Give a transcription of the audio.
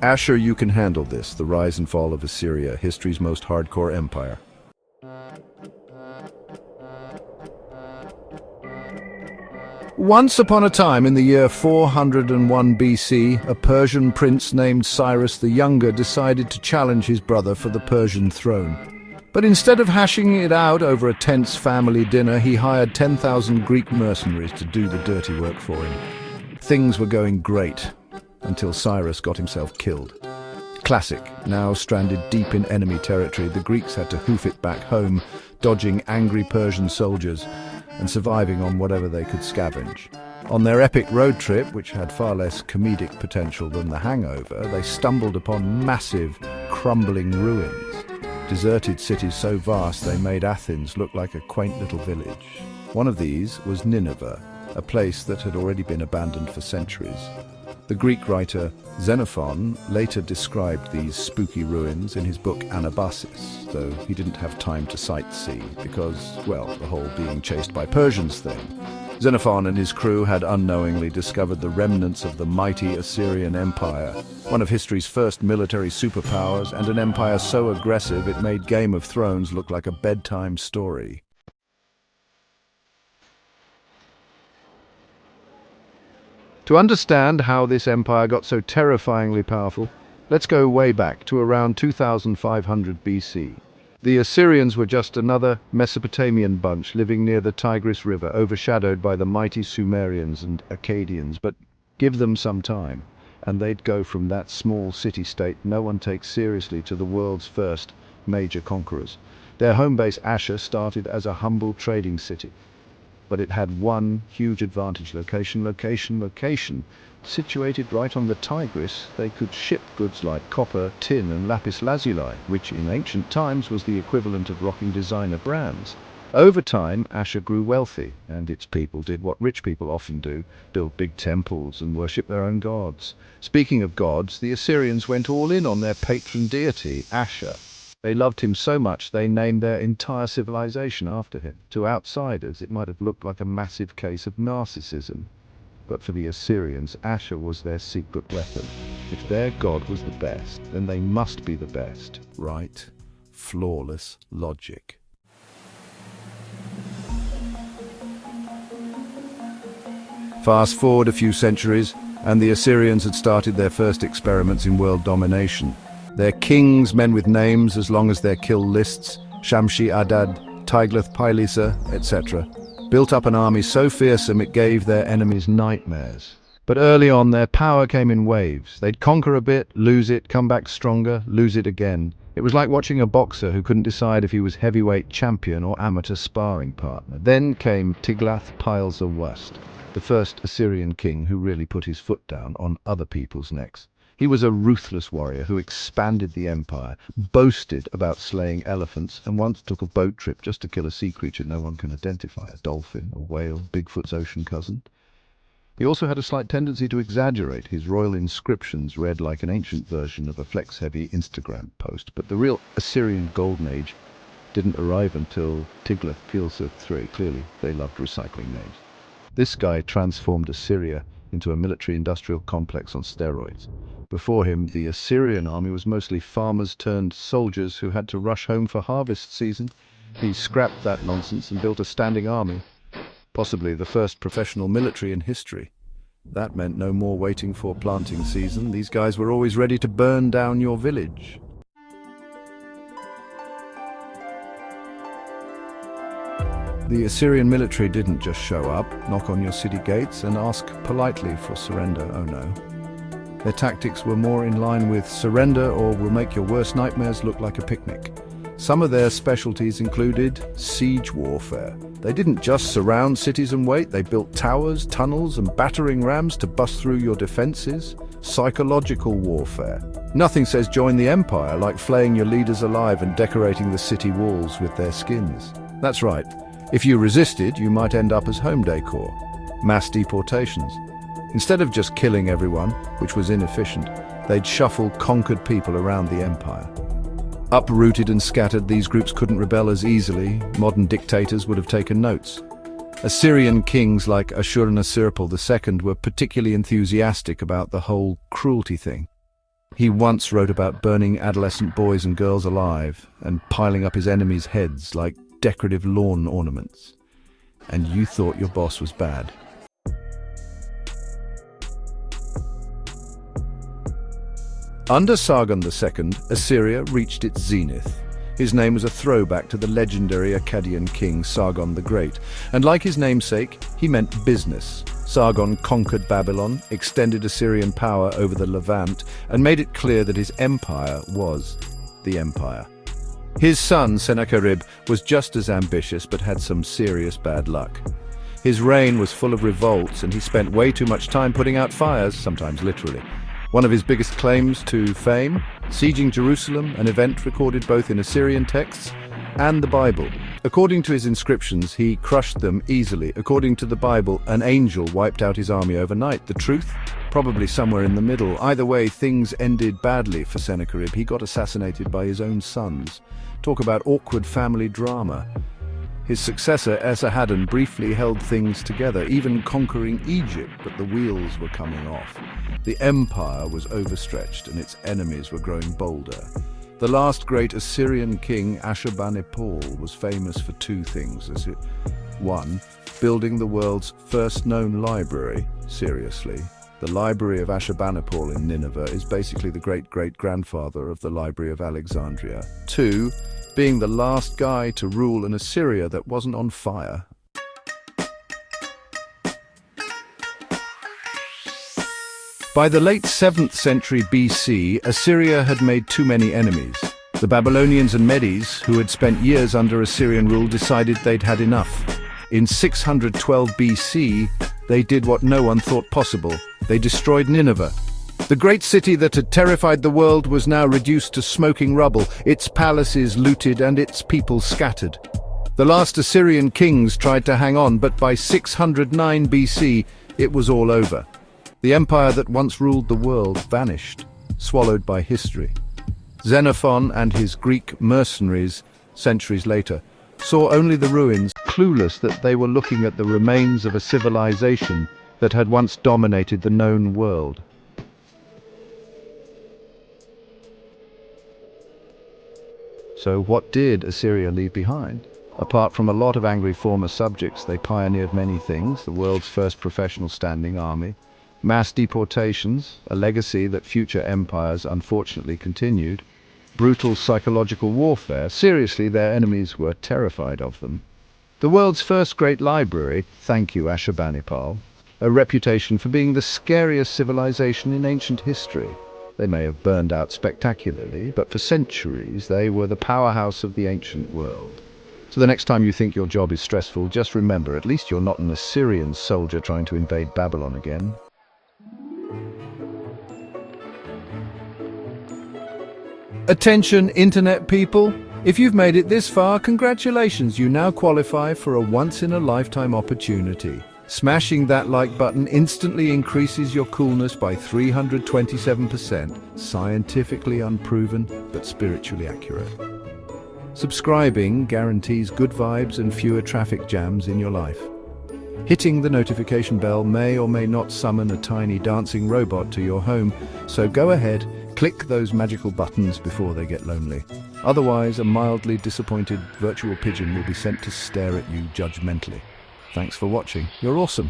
Ashur, you can handle this, the rise and fall of Assyria, history's most hardcore empire. Once upon a time in the year 401 BC, a Persian prince named Cyrus the Younger decided to challenge his brother for the Persian throne. But instead of hashing it out over a tense family dinner, he hired 10,000 Greek mercenaries to do the dirty work for him. Things were going great, until Cyrus got himself killed. Classic. Now stranded deep in enemy territory, the Greeks had to hoof it back home, dodging angry Persian soldiers and surviving on whatever they could scavenge. On their epic road trip, which had far less comedic potential than The Hangover, they stumbled upon massive, crumbling ruins. Deserted cities so vast they made Athens look like a quaint little village. One of these was Nineveh, a place that had already been abandoned for centuries. The Greek writer Xenophon later described these spooky ruins in his book Anabasis, though he didn't have time to sightsee because, well, the whole being chased by Persians thing. Xenophon and his crew had unknowingly discovered the remnants of the mighty Assyrian Empire, one of history's first military superpowers, and an empire so aggressive it made Game of Thrones look like a bedtime story. To understand how this empire got so terrifyingly powerful, let's go way back to around 2500 BC. The Assyrians were just another Mesopotamian bunch living near the Tigris River, overshadowed by the mighty Sumerians and Akkadians, but give them some time, and they'd go from that small city-state no one takes seriously to the world's first major conquerors. Their home base Ashur started as a humble trading city. But it had one huge advantage: location. Situated right on the Tigris, they could ship goods like copper, tin and lapis lazuli, which in ancient times was the equivalent of rocking designer brands. Over time, Ashur grew wealthy, and its people did what rich people often do: build big temples and worship their own gods. Speaking of gods, the Assyrians went all in on their patron deity, Ashur. They loved him so much they named their entire civilization after him. To outsiders, it might have looked like a massive case of narcissism. But for the Assyrians, Ashur was their secret weapon. If their god was the best, then they must be the best. Right? Flawless logic. Fast forward a few centuries, and the Assyrians had started their first experiments in world domination. Their kings, men with names as long as their kill lists, Shamshi-Adad, Tiglath-Pileser, etc., built up an army so fearsome it gave their enemies nightmares. But early on, their power came in waves. They'd conquer a bit, lose it, come back stronger, lose it again. It was like watching a boxer who couldn't decide if he was heavyweight champion or amateur sparring partner. Then came Tiglath-Pileser I, the first Assyrian king who really put his foot down on other people's necks. He was a ruthless warrior who expanded the empire, boasted about slaying elephants, and once took a boat trip just to kill a sea creature no one can identify: a dolphin, a whale, Bigfoot's ocean cousin. He also had a slight tendency to exaggerate. His royal inscriptions read like an ancient version of a flex-heavy Instagram post, but the real Assyrian Golden Age didn't arrive until Tiglath-Pileser III. Clearly, they loved recycling names. This guy transformed Assyria into a military-industrial complex on steroids. Before him, the Assyrian army was mostly farmers turned soldiers who had to rush home for harvest season. He scrapped that nonsense and built a standing army, possibly the first professional military in history. That meant no more waiting for planting season. These guys were always ready to burn down your village. The Assyrian military didn't just show up, knock on your city gates and ask politely for surrender. Oh no. Their tactics were more in line with surrender or we'll make your worst nightmares look like a picnic. Some of their specialties included siege warfare. They didn't just surround cities and wait, they built towers, tunnels and battering rams to bust through your defenses. Psychological warfare. Nothing says join the empire like flaying your leaders alive and decorating the city walls with their skins. That's right. If you resisted, you might end up as home decor. Mass deportations. Instead of just killing everyone, which was inefficient, they'd shuffle conquered people around the empire. Uprooted and scattered, these groups couldn't rebel as easily. Modern dictators would have taken notes. Assyrian kings like Ashurbanipal II were particularly enthusiastic about the whole cruelty thing. He once wrote about burning adolescent boys and girls alive and piling up his enemies' heads like decorative lawn ornaments. And you thought your boss was bad. Under Sargon II, Assyria reached its zenith. His name was a throwback to the legendary Akkadian king Sargon the Great, and like his namesake, he meant business. Sargon conquered Babylon, extended Assyrian power over the Levant, and made it clear that his empire was the empire. His son, Sennacherib, was just as ambitious but had some serious bad luck. His reign was full of revolts, and he spent way too much time putting out fires, sometimes literally. One of his biggest claims to fame, sieging Jerusalem, an event recorded both in Assyrian texts and the Bible. According to his inscriptions, he crushed them easily. According to the Bible, an angel wiped out his army overnight. The truth? Probably somewhere in the middle. Either way, things ended badly for Sennacherib. He got assassinated by his own sons. Talk about awkward family drama. His successor, Esarhaddon, briefly held things together, even conquering Egypt, but the wheels were coming off. The empire was overstretched and its enemies were growing bolder. The last great Assyrian king, Ashurbanipal, was famous for two things. One, building the world's first known library. Seriously. The Library of Ashurbanipal in Nineveh is basically the great-great-grandfather of the Library of Alexandria. Two, being the last guy to rule an Assyria that wasn't on fire. By the late 7th century BC, Assyria had made too many enemies. The Babylonians and Medes, who had spent years under Assyrian rule, decided they'd had enough. In 612 BC, they did what no one thought possible. They destroyed Nineveh. The great city that had terrified the world was now reduced to smoking rubble, its palaces looted and its people scattered. The last Assyrian kings tried to hang on, but by 609 BC, it was all over. The empire that once ruled the world vanished, swallowed by history. Xenophon and his Greek mercenaries, centuries later, saw only the ruins, clueless that they were looking at the remains of a civilization that had once dominated the known world. So what did Assyria leave behind? Apart from a lot of angry former subjects, they pioneered many things: the world's first professional standing army, mass deportations, a legacy that future empires unfortunately continued, brutal psychological warfare. Seriously, their enemies were terrified of them. The world's first great library, thank you Ashurbanipal, a reputation for being the scariest civilization in ancient history. They may have burned out spectacularly, but for centuries they were the powerhouse of the ancient world. So the next time you think your job is stressful, just remember, at least you're not an Assyrian soldier trying to invade Babylon again. Attention, internet people! If you've made it this far, congratulations, you now qualify for a once-in-a-lifetime opportunity. Smashing that like button instantly increases your coolness by 327%. Scientifically unproven, but spiritually accurate. Subscribing guarantees good vibes and fewer traffic jams in your life. Hitting the notification bell may or may not summon a tiny dancing robot to your home, so go ahead, click those magical buttons before they get lonely. Otherwise, a mildly disappointed virtual pigeon will be sent to stare at you judgmentally. Thanks for watching. You're awesome.